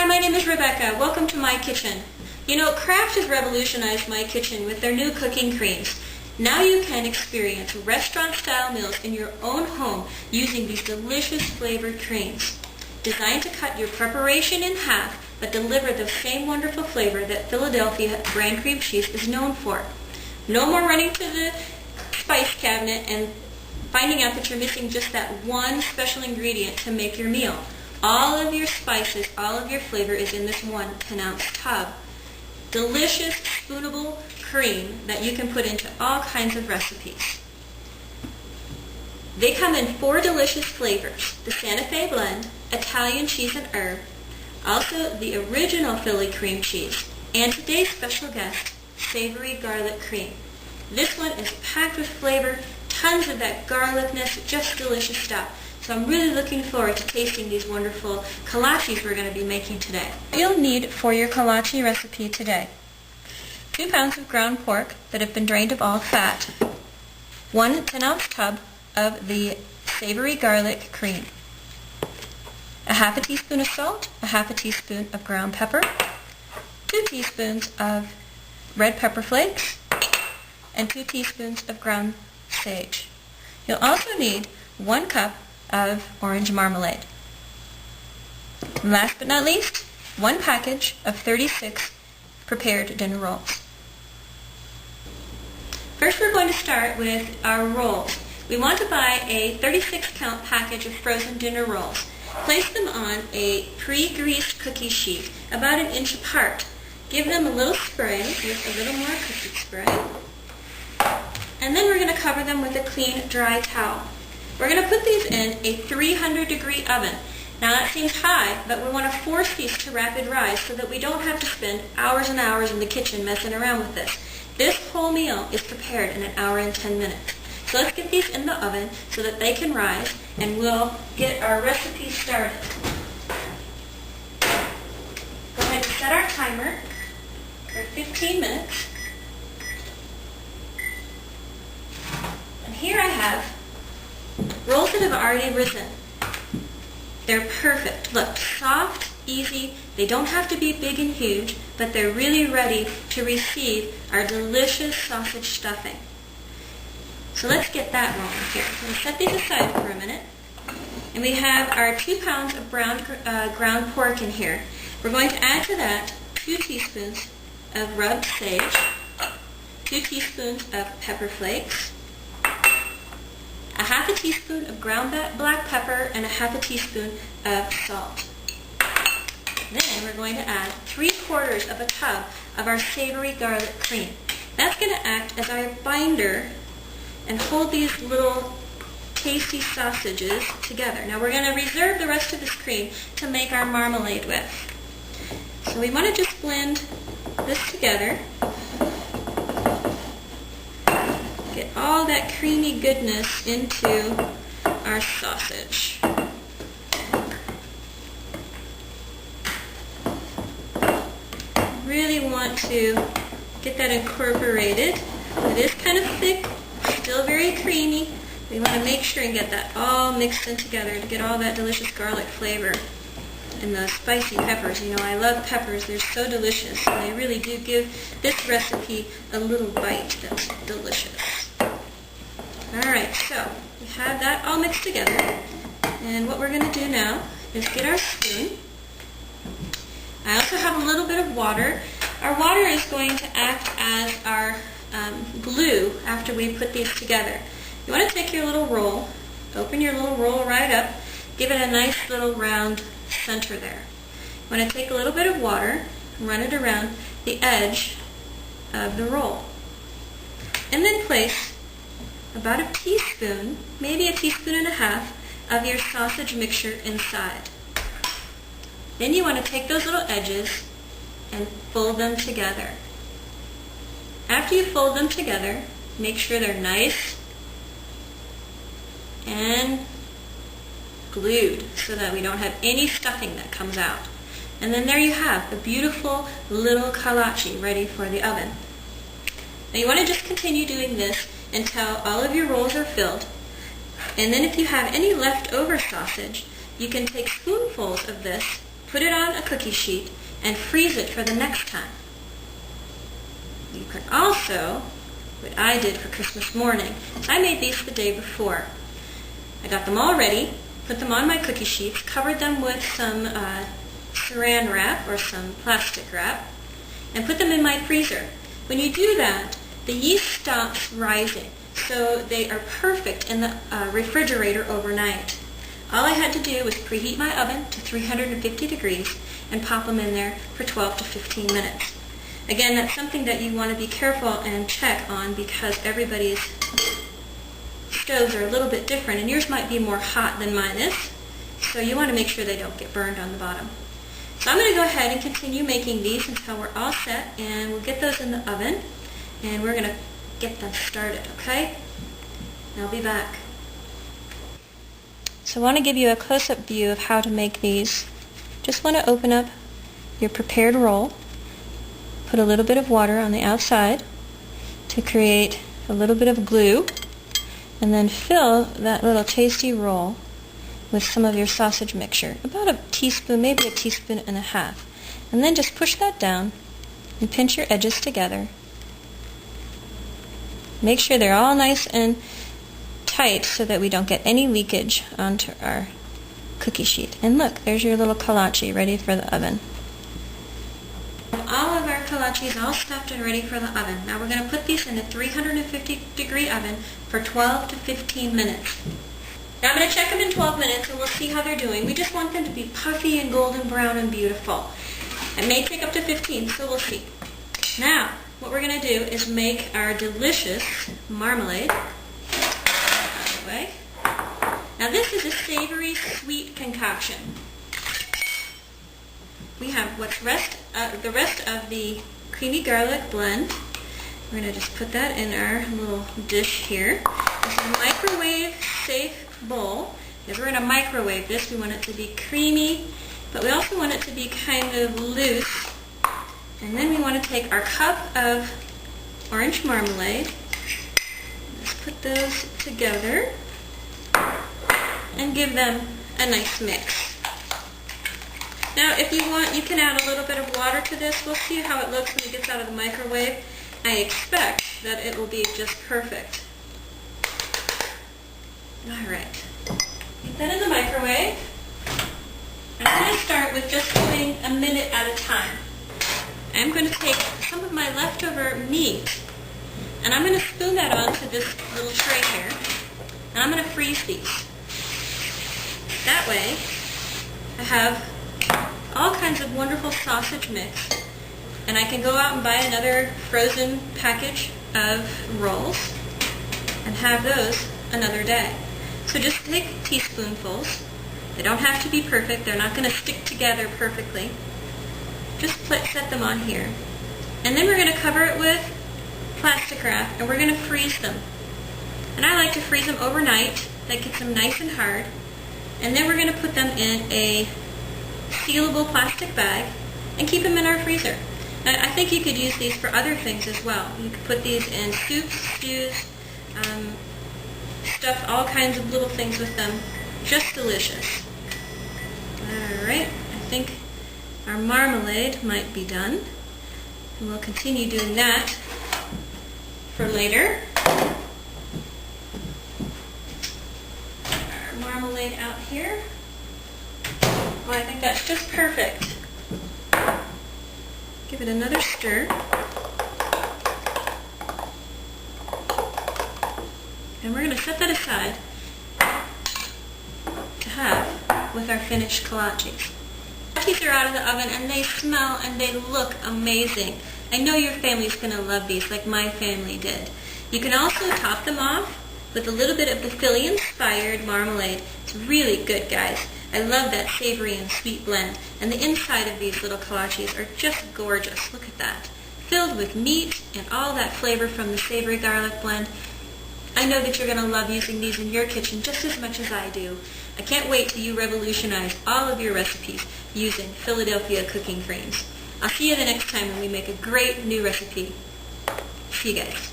my name is Rebecca. Welcome to my kitchen. You know, Kraft has revolutionized my kitchen with their new cooking creams. Now you can experience restaurant-style meals in your own home using these delicious flavored creams. Designed to cut your preparation in half, but deliver the same wonderful flavor that Philadelphia brand cream cheese is known for. No more running to the spice cabinet and finding out that you're missing just that one special ingredient to make your meal. All of your spices, all of your flavor is in this 1 10-ounce tub. Delicious, spoonable cream that you can put into all kinds of recipes. They come in 4 delicious flavors: the Santa Fe blend, Italian cheese and herb, also the original Philly cream cheese, and today's special guest, Savory garlic cream. This one is packed with flavor, tons of that garlicness, just delicious stuff. So I'm really looking forward to tasting these wonderful kolaches we're going to be making today. You'll need for your kolache recipe today: 2 pounds of ground pork that have been drained of all fat, 1 10-ounce tub of the savory garlic cream, a half a teaspoon of salt, a half a teaspoon of ground pepper, 2 teaspoons of red pepper flakes, and 2 teaspoons of ground sage. You'll also need 1 cup of orange marmalade. Last but not least, 1 package of 36 prepared dinner rolls. First, we're going to start with our rolls. We want to buy a 36-count package of frozen dinner rolls. Place them on a pre-greased cookie sheet about 1 inch apart. Give them a little spray with a little more cookie spray. And then we're going to cover them with a clean, dry towel. We're going to put these in a 300-degree oven. Now that seems high, but we want to force these to rapid rise so that we don't have to spend hours and hours in the kitchen messing around with this. This whole meal is prepared in 1 hour and 10 minutes. So let's get these in the oven so that they can rise, and we'll get our recipe started. Go ahead and set our timer for 15 minutes. And here I have rolls that have already risen. They're perfect. Look, soft, easy. They don't have to be big and huge, but they're really ready to receive our delicious sausage stuffing. So let's get that rolling here. We'll set these aside for a minute. And we have our 2 pounds of ground pork in here. We're going to add to that 2 teaspoons of rubbed sage, 2 teaspoons of pepper flakes, a half a teaspoon of ground black pepper, and a half a teaspoon of salt. Then we're going to add 3/4 of a tub of our savory garlic cream. That's going to act as our binder and hold these little tasty sausages together. Now we're going to reserve the rest of this cream to make our marmalade with. So we want to just blend this together. Get all that creamy goodness into our sausage. Really want to get that incorporated. It is kind of thick, still very creamy. We want to make sure and get that all mixed in together to get all that delicious garlic flavor and the spicy peppers. You know, I love peppers. They're so delicious, and they really do give this recipe a little bite that's delicious. Alright, so we have that all mixed together, and what we're going to do now is get our spoon. I also have a little bit of water. Our water is going to act as our glue after we put these together. You want to take your little roll, open your little roll right up, give it a nice little round center there. You want to take a little bit of water and run it around the edge of the roll. And then place about a teaspoon, maybe a teaspoon and a half, of your sausage mixture inside. Then you want to take those little edges and fold them together. After you fold them together, make sure they're nice and glued so that we don't have any stuffing that comes out. And then there you have a beautiful little kolache ready for the oven. Now you want to just continue doing this until all of your rolls are filled. And then if you have any leftover sausage, you can take spoonfuls of this put it on a cookie sheet, and freeze it for the next time. You can also, what I did for Christmas morning, is I made these the day before. I got them all ready, put them on my cookie sheets, covered them with some saran wrap or some plastic wrap, and put them in my freezer. When you do that, the yeast stops rising, so they are perfect in the refrigerator overnight. All I had to do was preheat my oven to 350 degrees and pop them in there for 12 to 15 minutes. Again, that's something that you want to be careful and check on because everybody's stoves are a little bit different, and yours might be more hot than mine is, so you want to make sure they don't get burned on the bottom. So I'm going to go ahead and continue making these until we're all set, and we'll get those in the oven, and we're going to get them started, okay? And I'll be back. So I want to give you a close-up view of how to make these. Just want to open up your prepared roll, put a little bit of water on the outside to create a little bit of glue, and then fill that little tasty roll with some of your sausage mixture, about a teaspoon, maybe a teaspoon and a half. And then just push that down and pinch your edges together. Make sure they're all nice and tight so that we don't get any leakage onto our cookie sheet. And look, there's your little kolache ready for the oven. All of our kolaches all stuffed and ready for the oven. Now we're going to put these in a 350 degree oven for 12 to 15 minutes. Now I'm going to check them in 12 minutes and we'll see how they're doing. We just want them to be puffy and golden brown and beautiful. It may take up to 15, so we'll see. Now, what we're going to do is make our delicious marmalade. Now this is a savory sweet concoction. We have the rest of the creamy garlic blend. We're going to just put that in our little dish here. This is a microwave safe bowl. Because we're going to microwave this, we want it to be creamy, but we also want it to be kind of loose. And then we want to take our cup of orange marmalade. Let's put those together and give them a nice mix. Now if you want, you can add a little bit of water to this. We'll see how it looks when it gets out of the microwave. I expect that it will be just perfect. Alright, get that in the microwave. I'm going to start with just doing a minute at a time. I'm going to take some of my leftover meat and I'm going to spoon that onto this little tray here, and I'm going to freeze these. That way I have all kinds of wonderful sausage mix, and I can go out and buy another frozen package of rolls and have those another day. So just take teaspoonfuls. They don't have to be perfect. They're not going to stick together perfectly. Just set them on here. And then we're going to cover it with plastic wrap, and we're going to freeze them. And I like to freeze them overnight. That gets them nice and hard. And then we're going to put them in a sealable plastic bag and keep them in our freezer. Now, I think you could use these for other things as well. You could put these in soups, stews, stuff all kinds of little things with them. Just delicious. Alright, I think our marmalade might be done. And we'll continue doing that for later. Our marmalade out here. Well, I think that's just perfect. Give it another stir. And we're going to set that aside to have with our finished kolaches. Kolaches are out of the oven and they smell and they look amazing. I know your family's going to love these like my family did. You can also top them off with a little bit of the Philly-inspired marmalade. It's really good, guys. I love that savory and sweet blend. And the inside of these little kolaches are just gorgeous. Look at that. Filled with meat and all that flavor from the savory garlic blend. I know that you're going to love using these in your kitchen just as much as I do. I can't wait till you revolutionize all of your recipes using Philadelphia cooking creams. I'll see you the next time when we make a great new recipe. See you guys.